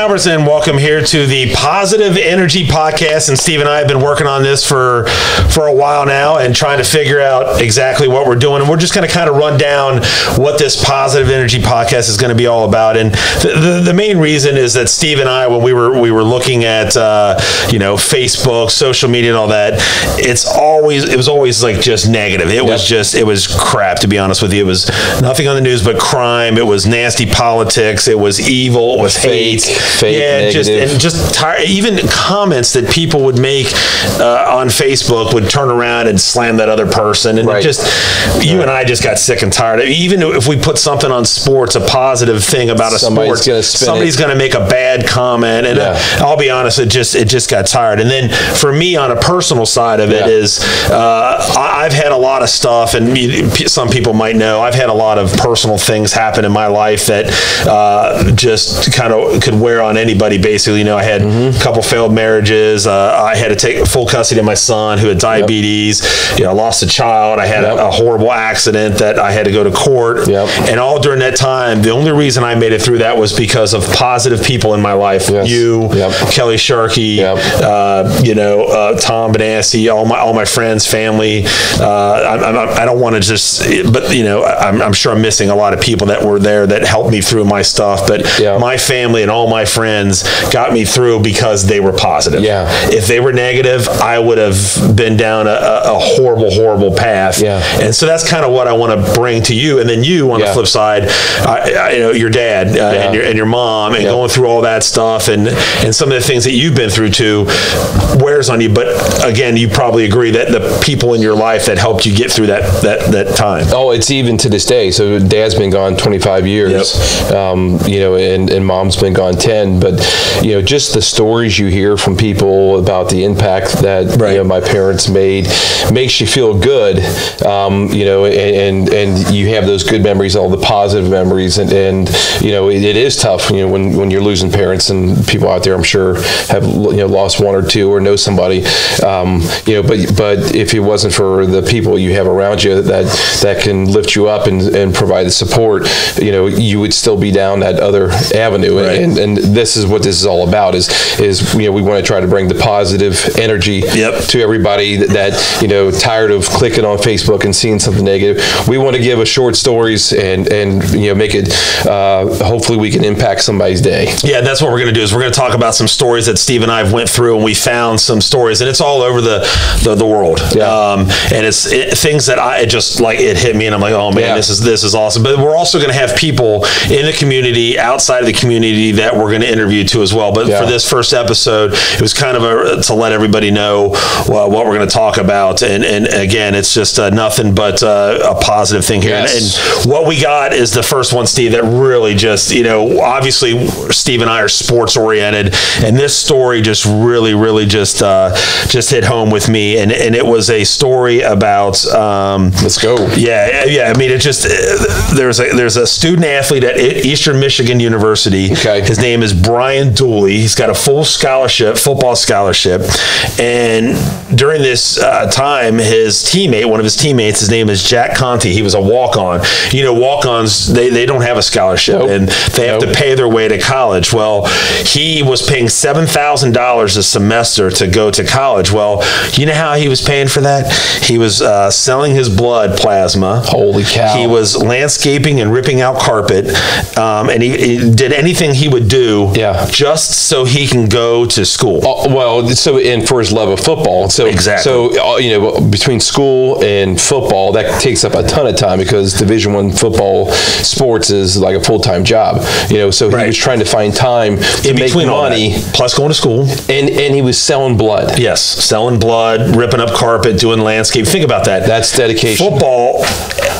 Albertson. Welcome here to the Positive Energy Podcast. And Steve and I have been working on this for a while now and trying to figure out exactly what we're doing. And we're just going to kind of run down what this Positive Energy Podcast is going to be all about. And the main reason is that Steve and I, when we were looking at Facebook, social media, and all that, it was always like just negative. It was crap, to be honest with you. It was nothing on the news but crime. It was nasty politics. It was evil. It was hate. Fake, just tired. Even comments that people would make on Facebook would turn around and slam that other person, and you and I just got sick and tired. Even if we put something on sports, a positive thing about a sport, somebody's going to make a bad comment, and I'll be honest, it just got tired. And then for me, on a personal side of it is, I've had a lot of stuff, and some people might know, I've had a lot of personal things happen in my life that just kind of could wear on anybody. Basically, I had a couple failed marriages. I had to take full custody of my son who had diabetes. I lost a child. I had a horrible accident that I had to go to court. And all during that time, the only reason I made it through that was because of positive people in my life. You, Kelly Sharkey, Tom Benassi, all my friends, family. I don't want to just, but I'm sure I'm missing a lot of people that were there that helped me through my stuff. But my family and all my friends got me through because they were positive. If they were negative, I would have been down a horrible path. And so that's kind of what I want to bring to you. And then you, on the flip side, your dad and your mom, and going through all that stuff, and some of the things that you've been through too wears on you. But again, you probably agree that the people in your life that helped you get through that time. Oh, it's even to this day. So Dad's been gone 25 years, and Mom's been gone 10. But just the stories you hear from people about the impact that my parents made makes you feel good. And you have those good memories, all the positive memories, and it is tough. When you're losing parents, and people out there, I'm sure, have lost one or two or know somebody. But if it wasn't for the people you have around you that can lift you up and provide the support, you would still be down that other avenue. And this is what this is all about. Is we want to try to bring the positive energy to everybody that tired of clicking on Facebook and seeing something negative. We want to give us short stories and make it. Hopefully, we can impact somebody's day. Yeah, that's what we're going to do. Is we're going to talk about some stories that Steve and I went through, and we found some stories, and it's all over the world. And it's things that it hit me, and I'm like, oh man, this is awesome. But we're also going to have people in the community, outside of the community, that we're going to interview too as well. But for this first episode, it was kind of to let everybody know what we're going to talk about. And again, it's just nothing but a positive thing here. And what we got is the first one, Steve, that really just, obviously Steve and I are sports oriented, and this story just really just hit home with me. And it was a story about let's go. I mean, it just there's a student athlete at Eastern Michigan University. His name is Brian Dooley. He's got a full football scholarship, and during this time, one of his teammates, his name is Jack Conti. He was a walk-on. Walk-ons, they don't have a scholarship, and they have to pay their way to college. Well, he was paying $7,000 a semester to go to college. Well, you know how he was paying for that? He was selling his blood plasma. Holy cow. He was landscaping and ripping out carpet, and he did anything he would do just so he can go to school. And for his love of football. Between school and football, that takes up a ton of time, because Division I football sports is like a full-time job. So he was trying to find time to make money, plus going to school, and he was selling blood. Yes, selling blood, ripping up carpet, doing landscape. Think about that. That's dedication. Football,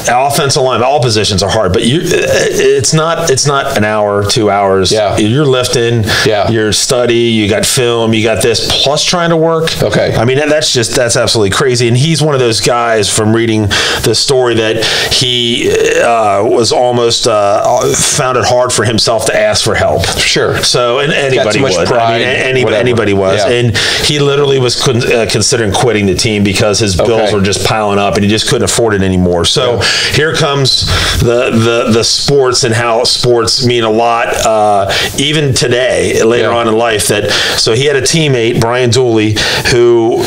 offensive line, all positions are hard, but it's not an hour, 2 hours. You're lifting, you're study, you got film, you got this, plus trying to work. I mean, that's absolutely crazy. And he's one of those guys, from reading the story, that he was almost found it hard for himself to ask for help. Sure. So, and anybody would. Pride, anybody was. And he literally was considering quitting the team because his bills were just piling up, and he just couldn't afford it anymore. So here comes the sports, and how sports mean a lot, even even today, later on in life, so he had a teammate, Brian Dooley, who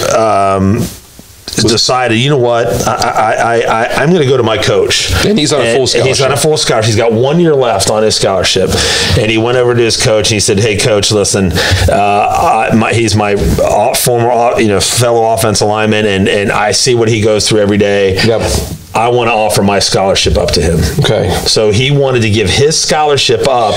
decided, you know what, I'm going to go to my coach. And he's on a full scholarship. He's on a full scholarship. He's got 1 year left on his scholarship. And he went over to his coach and he said, hey, coach, listen, he's my former fellow offensive lineman, and I see what he goes through every day. Yep. I want to offer my scholarship up to him. Okay. So he wanted to give his scholarship up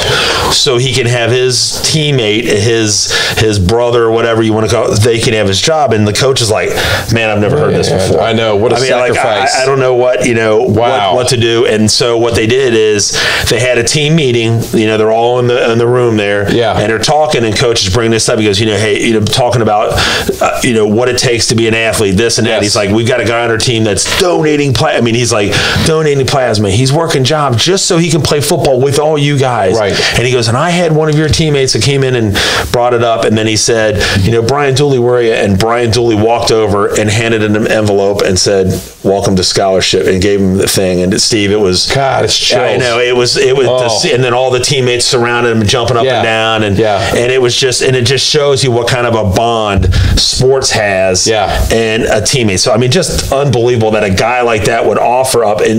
so he can have his teammate, his brother, or whatever you want to call it, they can have his job. And the coach is like, man, I've never heard this before. I know. What a sacrifice. I don't know what, what to do. And so what they did is they had a team meeting. They're all in the room there. Yeah. And they're talking, and coach is bringing this up. He goes, hey, talking about, what it takes to be an athlete, this and that. Yes. He's like, we've got a guy on our team that's donating he's like donating plasma. He's working jobs just so he can play football with all you guys. Right. And he goes, and I had one of your teammates that came in and brought it up. And then he said, Brian Dooley, where are you? And Brian Dooley walked over and handed him an envelope and said, welcome to scholarship, and gave him the thing. And Steve, it was, God, it's chills. I know, it was, and then all the teammates surrounded him, jumping up and down. And it was just, and it just shows you what kind of a bond sports has and a teammate. So, just unbelievable that a guy like that would offer up and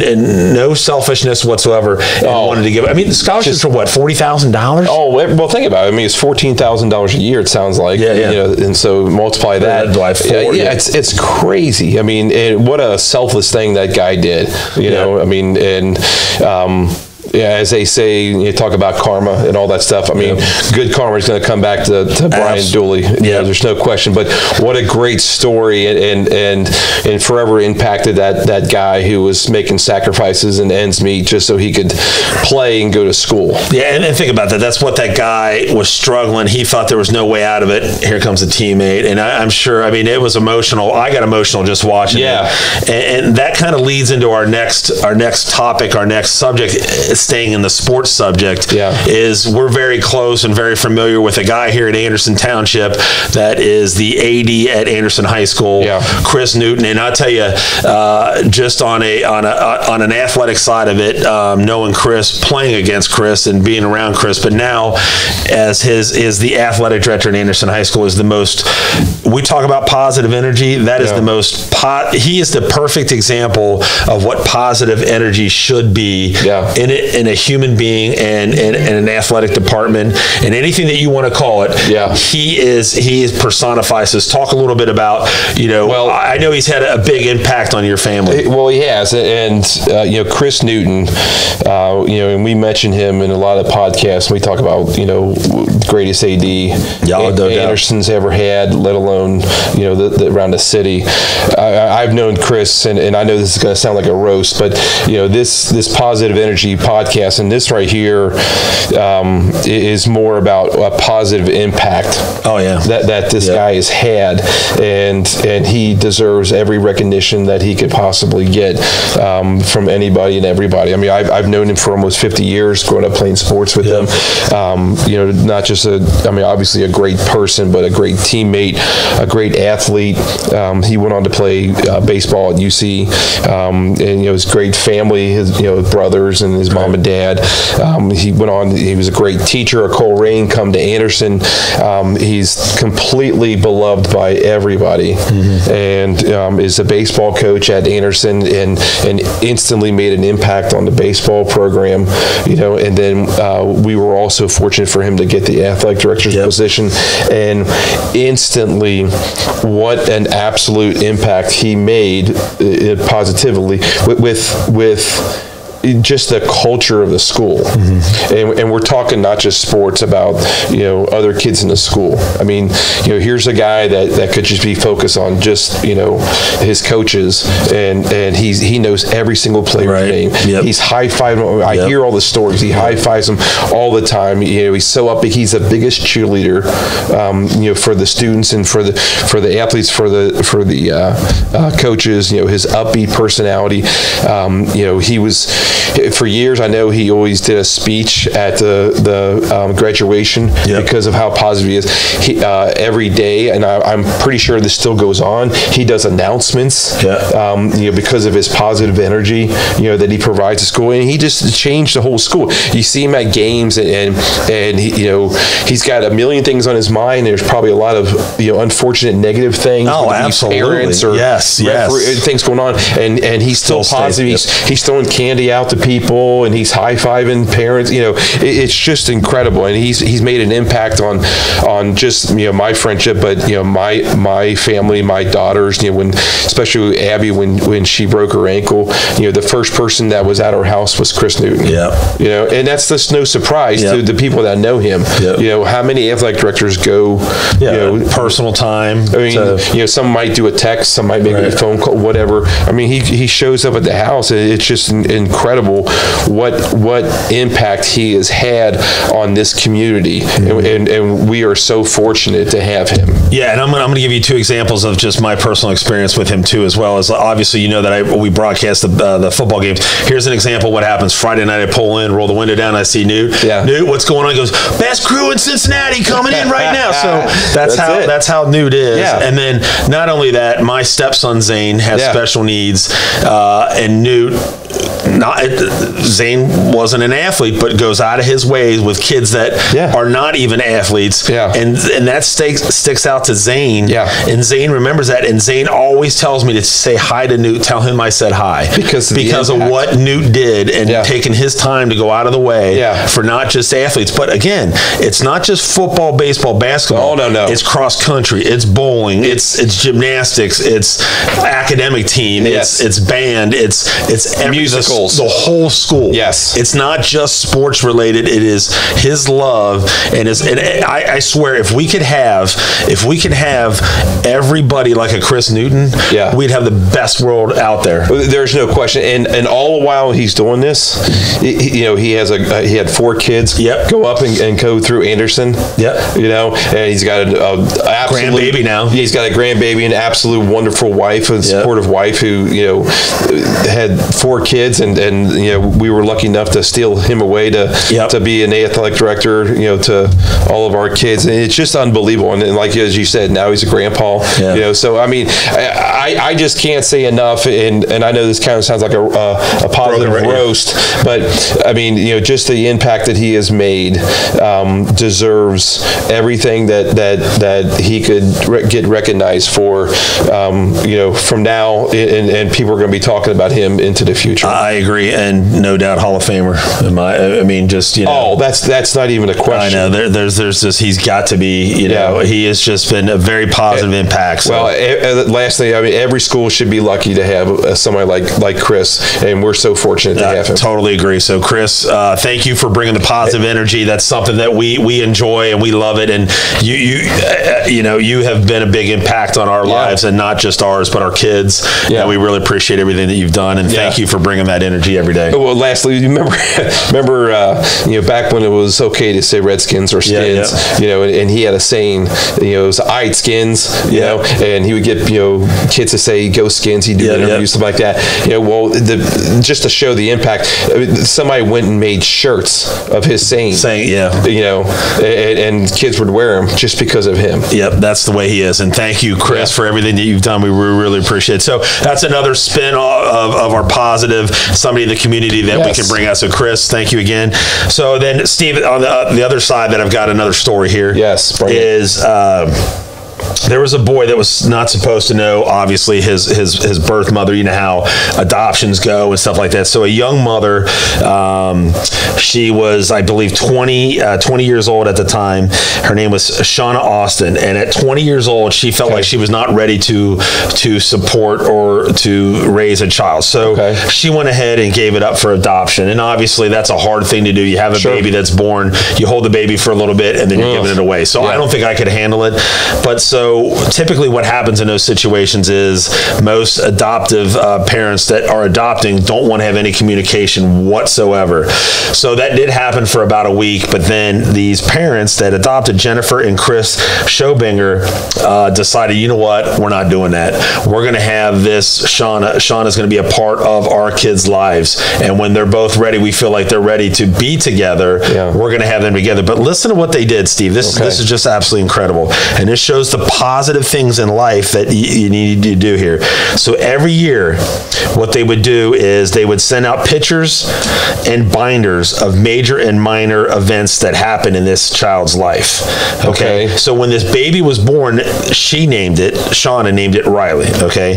no selfishness whatsoever and wanted to give. The scholarships are what, $40,000? Oh, well, think about it. It's $14,000 a year, it sounds like. And so multiply that by 4. It's crazy. What a selfless thing that guy did. As they say, talk about karma and all that stuff. Good karma is going to come back to Brian Dooley. There's no question. But what a great story, and forever impacted that guy who was making sacrifices and ends meet just so he could play and go to school. Yeah, and think about that. That's what that guy was struggling. He thought there was no way out of it. Here comes a teammate, and I'm sure. It was emotional. I got emotional just watching it. And that kind of leads into our next topic, our next subject. Staying in the sports subject, is we're very close and very familiar with a guy here at Anderson Township that is the AD at Anderson High School, Chris Newton. And I'll tell you, just on an athletic side of it, knowing Chris, playing against Chris, and being around Chris, but now as the athletic director at Anderson High School is the most. We talk about positive energy. That is the most. He is the perfect example of what positive energy should be in a human being and an athletic department and anything that you want to call it. He personifies this. Talk a little bit about, I know he's had a big impact on your family. Well, he has. And, Chris Newton, and we mention him in a lot of podcasts. We talk about, greatest AD Anderson's ever had, let alone, around the city. I've known Chris, and I know this is going to sound like a roast, but, this positive energy podcast, and this right here is more about a positive impact that this guy has had, and he deserves every recognition that he could possibly get from anybody and everybody. I've known him for almost 50 years, growing up playing sports with him. Not just obviously a great person, but a great teammate, a great athlete. He went on to play baseball at UC, and his great family, his brothers and his mom and dad. He went on. He was a great teacher at Coleraine. Come to Anderson. He's completely beloved by everybody, and is a baseball coach at Anderson, and instantly made an impact on the baseball program. And then we were also fortunate for him to get the athletic director's position, and instantly, what an absolute impact he made positively with just the culture of the school. And we're talking not just sports, about other kids in the school. Here's a guy that could just be focused on just his coaches, and he knows every single player's name. He's high-fiving. I hear all the stories. He high-fives them all the time. He's so up. He's the biggest cheerleader for the students and for the athletes, for the coaches. His upbeat personality. for years, I know he always did a speech at the graduation because of how positive he is. He, every day, and I'm pretty sure this still goes on, he does announcements, because of his positive energy, that he provides to school, and he just changed the whole school. You see him at games, and he, he's got a million things on his mind. There's probably a lot of unfortunate negative things. Oh, absolutely. Parents or things going on, and he's still positive. He's throwing candy out to people, and he's high-fiving parents. It's just incredible, and he's made an impact on just my friendship, but my family, my daughters. Especially Abby, when she broke her ankle, the first person that was at our house was Chris Newton. And that's just no surprise to the people that know him. How many athletic directors go? Personal time. I mean, some might do a text, some might make a phone call, whatever. I mean, he shows up at the house, and it's just incredible what impact he has had on this community, and we are so fortunate to have him. Yeah, and I'm going to give you two examples of just my personal experience with him too, as well as obviously that we broadcast the football games. Here's an example of what happens. Friday night, I pull in, roll the window down, I see Newt. Newt, what's going on? He goes, best crew in Cincinnati coming in right now. So that's how Newt is. And then not only that, my stepson Zane has special needs, and Newt. Zane wasn't an athlete, but goes out of his way with kids that are not even athletes, and that sticks out to Zane. And Zane remembers that, and Zane always tells me to say hi to Newt. Tell him I said hi because of what Newt did, and taking his time to go out of the way for not just athletes, but again, it's not just football, baseball, basketball. No. It's cross country, it's bowling, it's gymnastics, it's academic team, it's band, it's musicals. The whole school. It's not just sports related. It is his love, and I swear, if we could have everybody like a Chris Newton, we'd have the best world out there. There's no question. And all the while he's doing this, he had 4 kids go up and go through Anderson. And he's got an grandbaby now. He's got a grandbaby, an absolute wonderful wife, a supportive wife who had 4 kids, and we were lucky enough to steal him away to be an athletic director, to all of our kids, and it's just unbelievable. And like as you said, now he's a grandpa. So I mean, I just can't say enough. And I know this kind of sounds like a positive roast, but I mean, just the impact that he has made deserves everything that he could get recognized for. From now, and people are going to be talking about him into the future. I agree, and no doubt Hall of Famer. I mean, just Oh, that's not even a question. I know. There's just he's got to be. He has just been a very positive impact. So. Well, lastly, I mean, every school should be lucky to have somebody like Chris, and we're so fortunate to have him. Totally agree. So, Chris, thank you for bringing the positive energy. That's something that we enjoy and we love it. And you have been a big impact on our lives, and not just ours, but our kids. And we really appreciate everything that you've done, and thank you for bringing that energy every day. Well, lastly, remember back when it was okay to say Redskins or Skins, and he had a saying, it was "I Skins," and he would get kids to say "Go Skins." He'd do interviews, stuff like that. Just to show the impact, somebody went and made shirts of his saying, and kids would wear them just because of him. Yep, that's the way he is. And thank you, Chris, for everything that you've done. We really appreciate it. So that's another spin of our positive, somebody in the community that we can bring out. So Chris, thank you again. So then Steve, on the other side, that I've got another story here. Is there was a boy that was not supposed to know, obviously, his birth mother. You know how adoptions go and stuff like that. So a young mother, she was, I believe, 20 years old at the time. Her name was Shauna Austin. And at 20 years old, she felt like she was not ready to support or to raise a child. So she went ahead and gave it up for adoption. And obviously, that's a hard thing to do. You have a baby that's born, you hold the baby for a little bit, and then you're giving it away. So I don't think I could handle it. But so typically what happens in those situations is most adoptive parents that are adopting don't want to have any communication whatsoever. So that did happen for about a week, but then these parents that adopted, Jennifer and Chris Schobinger, decided, you know what, we're not doing that. We're going to have this, Shauna's going to be a part of our kids' lives. And when they're both ready, we feel like they're ready to be together, we're going to have them together. But listen to what they did, Steve. This is just absolutely incredible. And this shows the positive things in life that you need to do here. So every year, what they would do is they would send out pictures and binders of major and minor events that happened in this child's life. Okay. So when this baby was born, Shauna named it Riley. Okay.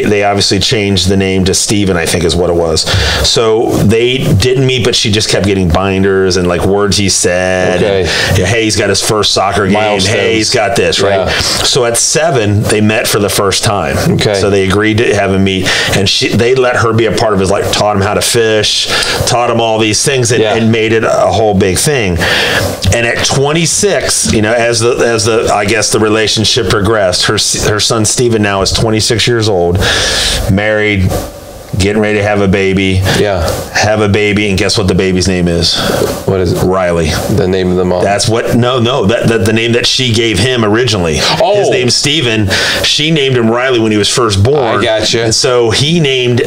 They obviously changed the name to Stephen, I think is what it was. So they didn't meet, but she just kept getting binders and like words he said. And, hey, he's got his first soccer game. Milestones. Hey, he's got this, right? So at 7, they met for the first time. So they agreed to have him meet, and they let her be a part of his life, taught him how to fish, taught him all these things, and made it a whole big thing. And at 26, as I guess the relationship progressed, her son Stephen now is 26 years old, married, getting ready to have a baby. Have a baby, and guess what the baby's name is? What is it? Riley. The name of the mom. That's what. No. The name that she gave him originally. His name's Stephen. She named him Riley when he was first born. I gotcha. And so he named.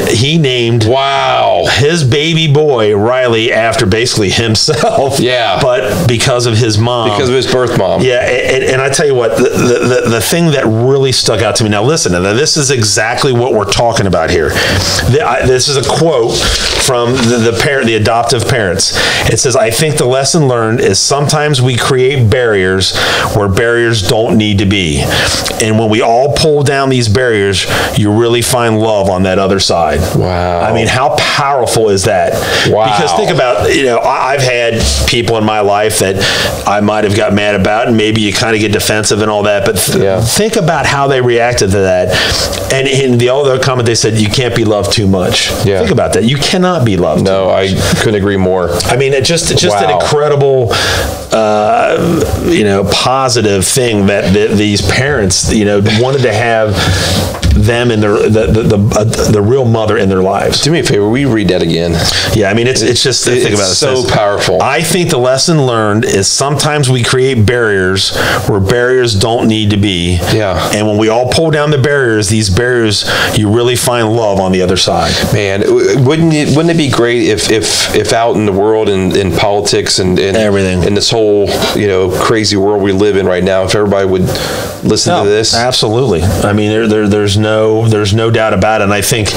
Wow. His baby boy Riley after basically himself. But because of his mom. Because of his birth mom. And I tell you what, the thing that really stuck out to me. Now listen. Now this is exactly what we're talking about here. This is a quote from the adoptive parents. It says, "I think the lesson learned is sometimes we create barriers where barriers don't need to be. And when we all pull down these barriers, you really find love on that other side." Wow. I mean, how powerful is that? Wow. Because think about, I've had people in my life that I might have got mad about, and maybe you kind of get defensive and all that, but think about how they reacted to that. And in the other comment, they said, you can't be loved too much. Think about that. You cannot be loved. No, I couldn't agree more. I mean, it's just an incredible, positive thing that these parents, wanted to have them and the real mother in their lives. Do me a favor, will you read that again? I mean, it's just think about it. So powerful. I think the lesson learned is sometimes we create barriers where barriers don't need to be. And when we all pull down the barriers, these barriers, you really find love on the other side. Man, wouldn't it be great if out in the world in politics and everything, in this whole crazy world we live in right now, if everybody would listen to this? Absolutely. I mean, there's no doubt about it. And I think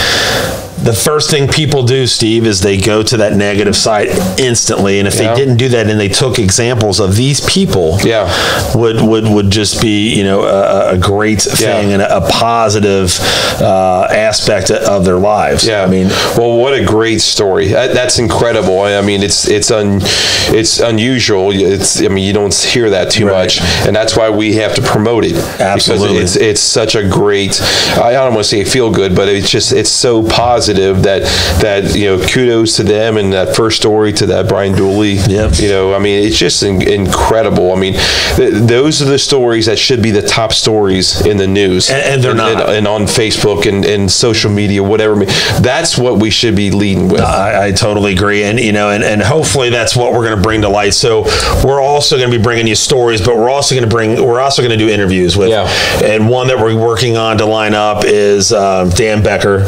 the first thing people do, Steve, is they go to that negative side instantly. And if they didn't do that and they took examples of these people, would just be, a great thing and a positive aspect of their lives. I mean, well, what a great story. That's incredible. I mean, it's unusual. You don't hear that too much, and that's why we have to promote it. Absolutely. Because it's such a great, I don't want to say feel good, but it's so positive that kudos to them, and that first story to that Brian Dooley. I mean, it's just incredible. I mean, those are the stories that should be the top stories in the news, and they're not, and on Facebook and social media, whatever. That's what we should be leading with. I totally agree, and hopefully that's what we're going to bring to light. So we're also going to be bringing you stories, but we're also going to do interviews with. And one that we're working on to line up is Dan Becker,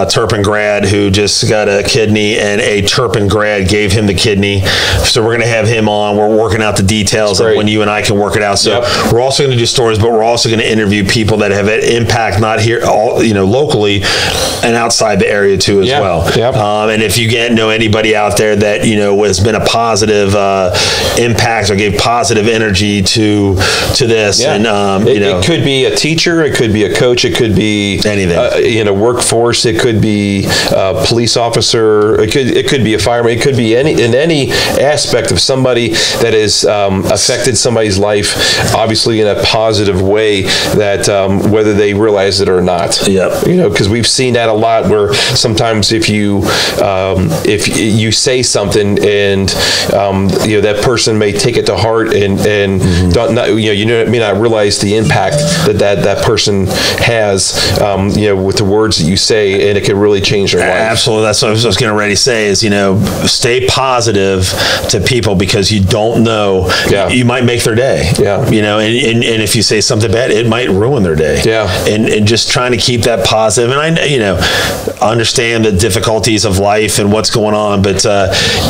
Turpin grad, who just got a kidney, and a Turpin grad gave him the kidney. So we're going to have him on. We're working out the details of when you and I can work it out. So we're also going to do stories, but we're also going to interview people that have an impact, not here, locally and outside the area too as well. And if you know anybody out there that has been a positive impact or gave positive energy to this, and it could be a teacher, it could be a coach, it could be anything in a workforce, it could be be a police officer. It could be a fireman. It could be in any aspect of somebody that has affected somebody's life, obviously in a positive way, that whether they realize it or not. Yep. Because we've seen that a lot, where sometimes if you say something and that person may take it to heart and don't not, may not realize the impact that person has with the words that you say, and it can really change their life. Absolutely. That's what I was getting ready to say is, stay positive to people, because you don't know. Yeah. You might make their day. Yeah. And if you say something bad, it might ruin their day. Yeah. And just trying to keep that positive. And I understand the difficulties of life and what's going on, but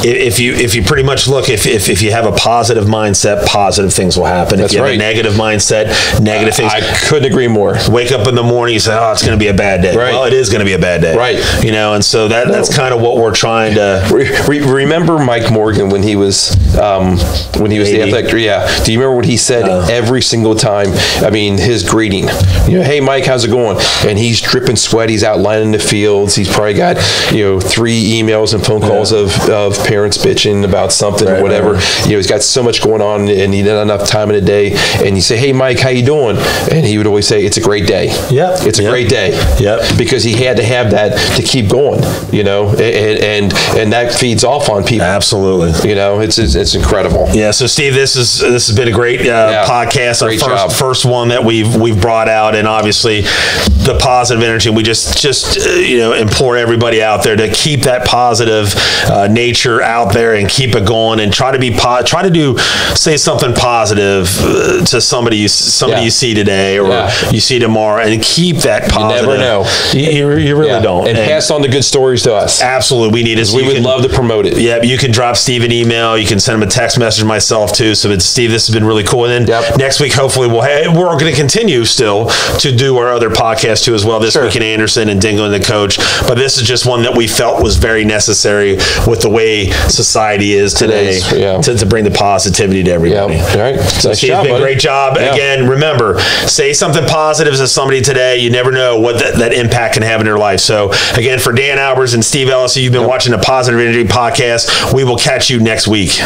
if you pretty much look, if you have a positive mindset, positive things will happen. That's if you right. have a negative mindset, negative things. I couldn't agree more. Wake up in the morning, you say, "Oh, it's going to be a bad day." Right. Well, it is going to be a bad day. Right. And so that's kind of what we're trying to. Remember Mike Morgan when he was the athletic? Yeah. Do you remember what he said every single time? I mean, his greeting. Hey Mike, how's it going? And he's dripping sweat. He's out lining the fields. He's probably got 3 emails and phone calls of parents bitching about something or whatever. Right. He's got so much going on, and he didn't have enough time in a day. And you say, "Hey Mike, how you doing?" And he would always say, "It's a great day." Yeah. It's a great day. Yep. Because he had to have that to keep going. And that feeds off on people. Absolutely. It's incredible. Yeah. So Steve, this has been a great podcast. Great our first one that we've brought out, and obviously the positive energy. We just implore everybody out there to keep that positive nature out there and keep it going, and try to say something positive to somebody you see today or you see tomorrow, and keep that positive. You never know. You really don't. And pass on the good stories to us. Absolutely. We need it. We would love to promote it. Yeah. You can drop Steve an email. You can send him a text message myself too. So Steve, this has been really cool. And then next week, hopefully we're going to continue still to do our other podcast too as well. This week in Anderson and Dingle and the Coach. But this is just one that we felt was very necessary with the way society is today to bring the positivity to everybody. Yeah. All right. So Steve, it's been a great job. Yeah. Again, remember, say something positive to somebody today. You never know what that impact can have in their life. So again, for Dan Albers and Steve Ellis, you've been watching the Positive Energy Podcast. We will catch you next week.